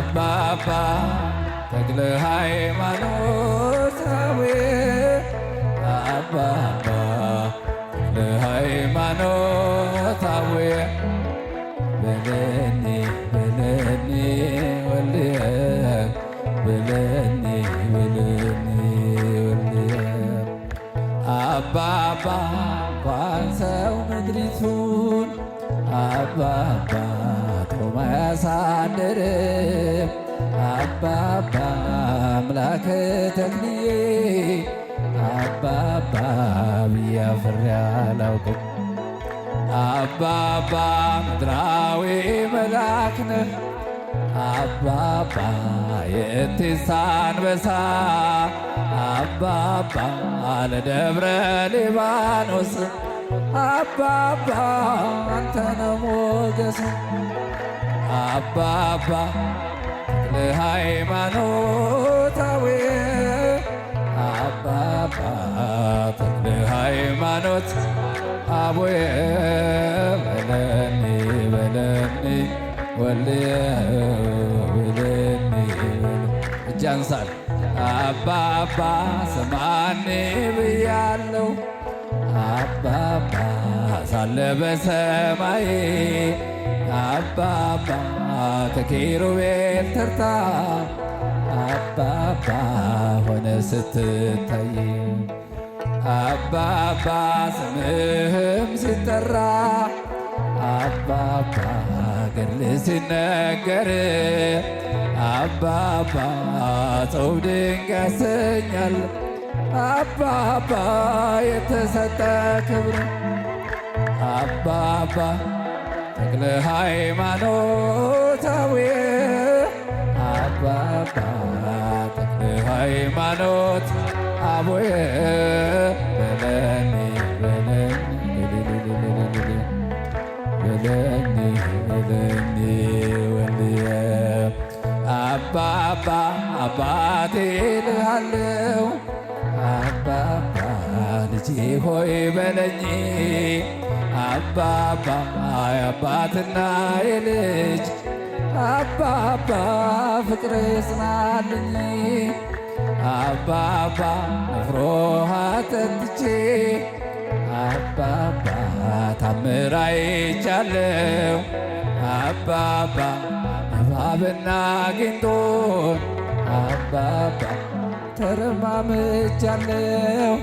አባባ ተክለ ሃይማኖታዊ አባባ ተክለ ሃይማኖታዊ በለኒ በለኒ ወልየ በለኒ በለኒ ወልየ አባባ እንኳን ሰው ምድሪቱን አባባ ጦማ ያሳድርም አባባ አምላከ ተክልዬ አባባ ብዬ አፍሬ አላውቅም። አባባ ምድራዊ መልአክ ነህ አባባ የእቴሳ አንበሳ አባባ ለደብረ ሊባኖስ አባባ አንተነ ሞገስ አባባ ተክለ ሃይማኖታዊ አባባ ተክለ ሃይማኖት አቡየ በለኒ በለኒ ወልየ በለኒ እጅ አንሳል አባባ ስማኒ ብያለው አባባ ሳለ በሰማይ አባባ ከኪሩቤል ተርታ አባባ ሆነ ስትታይ አባባ ስምህም ሲጠራ አባባ ገድል ሲነገር አባባ ጾም ድንቅ ያሰኛል አባባ የተሰጠ ክብር አባባ ተክለ ሃይማኖታዊ አባባ ተክለ ሃይማኖት አቡየ በለኒ በለኒ በለኒ በለኒ ወልየ አባባ አባቴ ልሃለው አባባ ልጄ ሆይ በለኝ አባባ የአባትና የልጅ አባባ ፍቅር ይጽናልኝ አባባ ነፍሮ አጠጥቼ አባባ ታምር አይቻለው አባባ እባብና ጊንጦን አባባ ተረማምጃለው